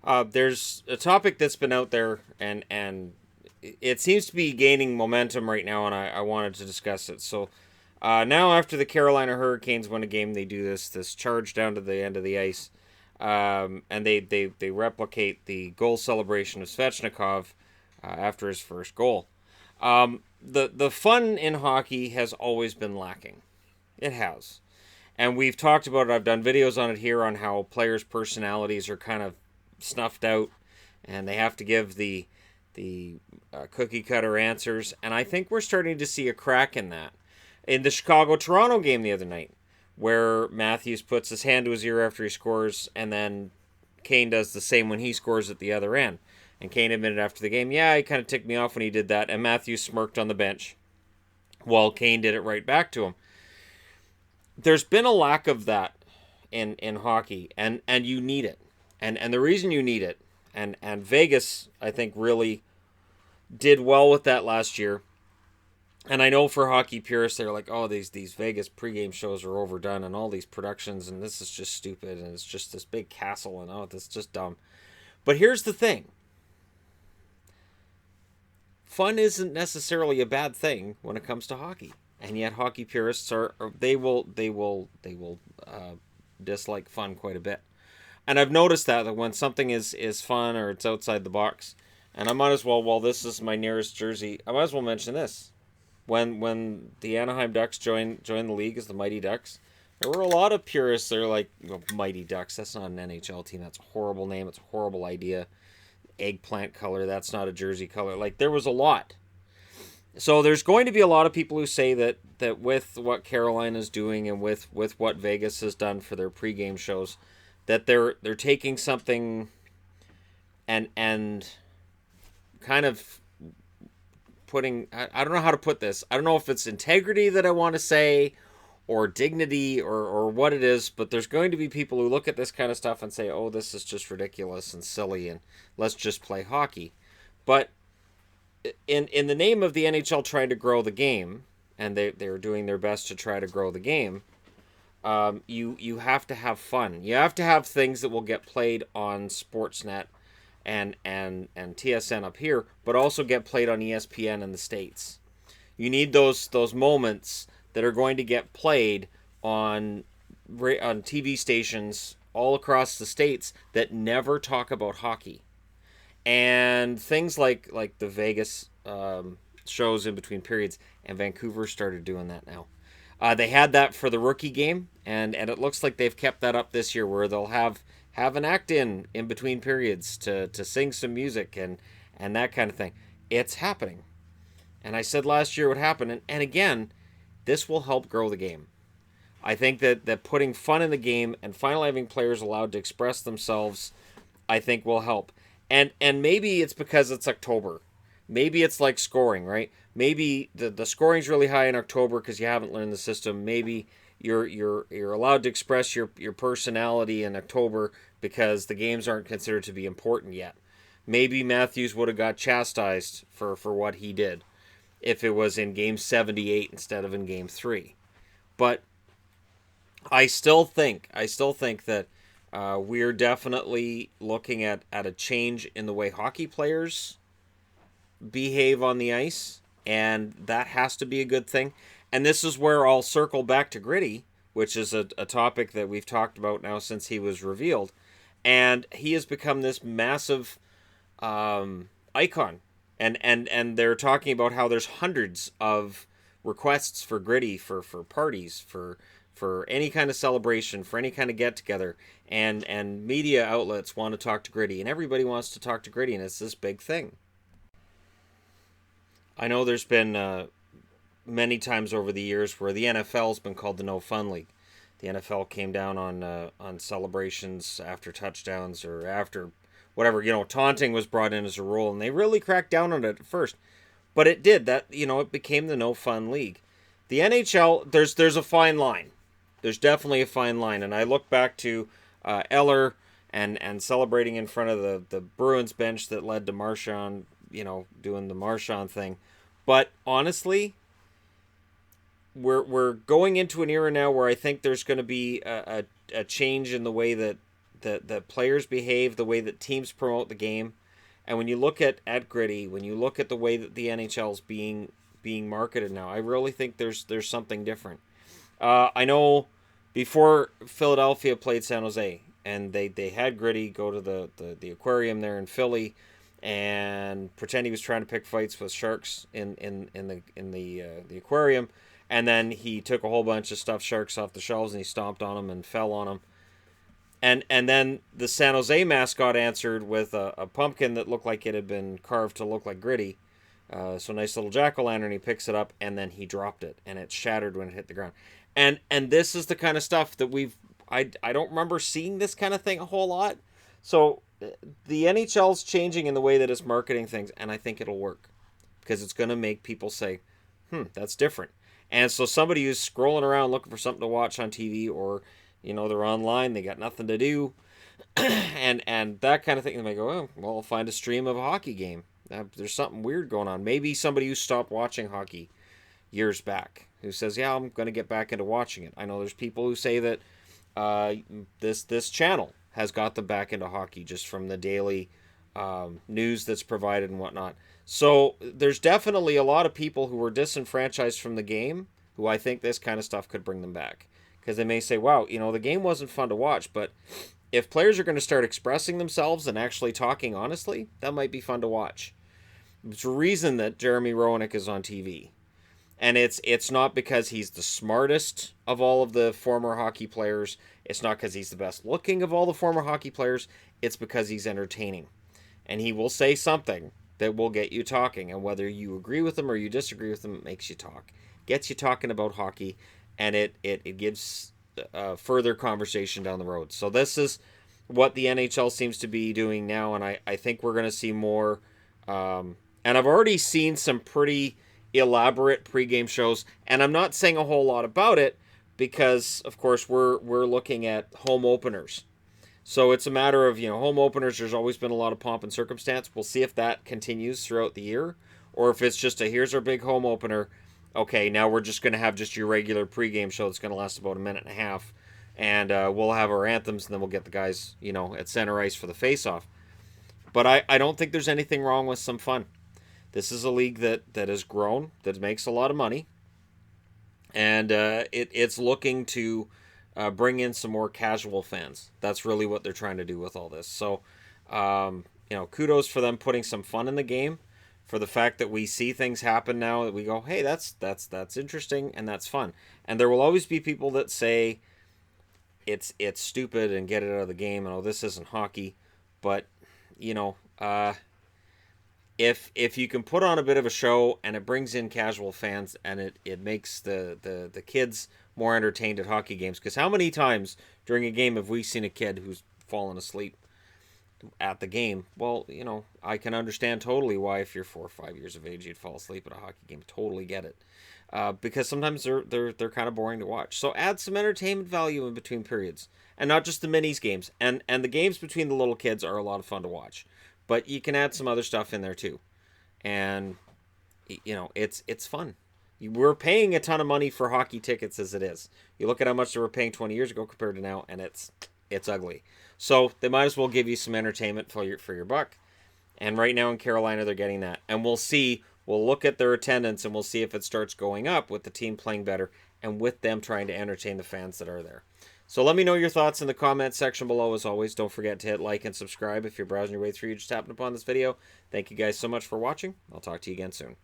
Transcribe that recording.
There's a topic that's been out there, and it seems to be gaining momentum right now, and I wanted to discuss it. So now, after the Carolina Hurricanes win a game, they do this charge down to the end of the ice, and they replicate the goal celebration of Svechnikov after his first goal. The fun in hockey has always been lacking. It has. And we've talked about it. I've done videos on it here on how players' personalities are kind of snuffed out, and they have to give the cookie cutter answers. And I think we're starting to see a crack in that. In the Chicago Toronto game the other night, where Matthews puts his hand to his ear after he scores, and then Kane does the same when he scores at the other end. And Kane admitted after the game, yeah, he kind of ticked me off when he did that. And Matthews smirked on the bench while Kane did it right back to him. There's been a lack of that in hockey, and you need it. And the reason you need it, and Vegas, I think, really did well with that last year. And I know for hockey purists, they're like, oh, these Vegas pregame shows are overdone, and all these productions, and this is just stupid, and it's just this big castle, and oh, this is just dumb. But here's the thing. Fun isn't necessarily a bad thing when it comes to hockey. And yet hockey purists they will dislike fun quite a bit. And I've noticed that when something is fun or it's outside the box, and I might as well, while this is my nearest jersey, I might as well mention this. When the Anaheim Ducks joined the league as the Mighty Ducks, there were a lot of purists that are like, well, Mighty Ducks, that's not an NHL team, that's a horrible name, it's a horrible idea. Eggplant color, that's not a jersey color. Like, there was a lot. So there's going to be a lot of people who say that with what Carolina's doing and with what Vegas has done for their pregame shows, that they're taking something and kind of putting, I don't know how to put this. I don't know if it's integrity that I want to say or dignity or what it is, but there's going to be people who look at this kind of stuff and say, oh, this is just ridiculous and silly and let's just play hockey. But in the name of the NHL trying to grow the game, and they're doing their best to try to grow the game, you have to have fun. You have to have things that will get played on Sportsnet and TSN up here, but also get played on ESPN in the States. You need those moments that are going to get played on TV stations all across the States that never talk about hockey. And things like the Vegas shows in between periods, and Vancouver started doing that now. They had that for the rookie game, and it looks like they've kept that up this year, where they'll have an act in between periods to sing some music and that kind of thing. It's happening. And I said last year it would happen, and again, this will help grow the game. I think that putting fun in the game and finally having players allowed to express themselves, I think will help. And maybe it's because it's October. Maybe it's like scoring, right? Maybe the scoring's really high in October because you haven't learned the system. Maybe you're allowed to express your personality in October because the games aren't considered to be important yet. Maybe Matthews would have got chastised for what he did if it was in game 78 instead of in game 3. But I still think that we're definitely looking at a change in the way hockey players behave on the ice, and that has to be a good thing. And this is where I'll circle back to Gritty, which is a topic that we've talked about now since he was revealed. And he has become this massive icon. And they're talking about how there's hundreds of requests for Gritty for parties, for any kind of celebration, for any kind of get-together. And media outlets want to talk to Gritty, and everybody wants to talk to Gritty, and it's this big thing. I know there's been many times over the years where the NFL's been called the No Fun League. The NFL came down on celebrations after touchdowns or after whatever, taunting was brought in as a rule, and they really cracked down on it at first. But it did. It became the No Fun League. The NHL, there's a fine line. There's definitely a fine line, and I look back to Eller and celebrating in front of the Bruins bench that led to Marchand, doing the Marchand thing. But honestly, we're going into an era now where I think there's going to be a change in the way that that players behave, the way that teams promote the game. And when you look at Gritty, when you look at the way that the NHL is being marketed now, I really think there's something different. I know before Philadelphia played San Jose, and they had Gritty go to the aquarium there in Philly, and pretend he was trying to pick fights with sharks in the aquarium, and then he took a whole bunch of stuffed sharks off the shelves and he stomped on them and fell on them. And then the San Jose mascot answered with a pumpkin that looked like it had been carved to look like Gritty. So nice little jack-o'-lantern. He picks it up and then he dropped it, and it shattered when it hit the ground. And this is the kind of stuff that I don't remember seeing this kind of thing a whole lot. So the NHL's changing in the way that it's marketing things, and I think it'll work because it's going to make people say, that's different. And so somebody who's scrolling around looking for something to watch on TV, or they're online, they got nothing to do, and that kind of thing, they may go, oh, well, I'll find a stream of a hockey game. There's something weird going on. Maybe somebody who stopped watching hockey years back who says, yeah, I'm going to get back into watching it. I know there's people who say that this channel has got them back into hockey just from the daily news that's provided and whatnot. So there's definitely a lot of people who were disenfranchised from the game who I think this kind of stuff could bring them back. Because they may say, wow, the game wasn't fun to watch, but if players are going to start expressing themselves and actually talking honestly, that might be fun to watch. It's a reason that Jeremy Roenick is on TV. And it's not because he's the smartest of all of the former hockey players. It's not because he's the best looking of all the former hockey players. It's because he's entertaining. And he will say something that will get you talking. And whether you agree with him or you disagree with him, it makes you talk. Gets you talking about hockey. And it gives further conversation down the road. So this is what the NHL seems to be doing now. And I think we're going to see more. And I've already seen some pretty elaborate pregame shows, and I'm not saying a whole lot about it because, of course, we're looking at home openers. So it's a matter of, home openers, there's always been a lot of pomp and circumstance. We'll see if that continues throughout the year, or if it's just here's our big home opener. Okay, now we're just going to have just your regular pregame show that's going to last about a minute and a half, and we'll have our anthems, and then we'll get the guys, at center ice for the face-off. But I don't think there's anything wrong with some fun. This is a league that has grown, that makes a lot of money, and it's looking to bring in some more casual fans. That's really what they're trying to do with all this. So, kudos for them putting some fun in the game, for the fact that we see things happen now that we go, hey, that's interesting and that's fun. And there will always be people that say it's stupid and get it out of the game and this isn't hockey, but if you can put on a bit of a show and it brings in casual fans and it makes the kids more entertained at hockey games, because how many times during a game have we seen a kid who's fallen asleep at the game? Well, I can understand totally why if you're 4 or 5 years of age you'd fall asleep at a hockey game. Totally get it, because sometimes they're kind of boring to watch. So add some entertainment value in between periods, and not just the minis games. And the games between the little kids are a lot of fun to watch. But you can add some other stuff in there too. And, it's fun. We're paying a ton of money for hockey tickets as it is. You look at how much they were paying 20 years ago compared to now, and it's ugly. So they might as well give you some entertainment for your buck. And right now in Carolina, they're getting that. And we'll see. We'll look at their attendance, and we'll see if it starts going up with the team playing better and with them trying to entertain the fans that are there. So let me know your thoughts in the comments section below. As always, don't forget to hit like and subscribe if you're browsing your way through. You just happened upon this video. Thank you guys so much for watching. I'll talk to you again soon.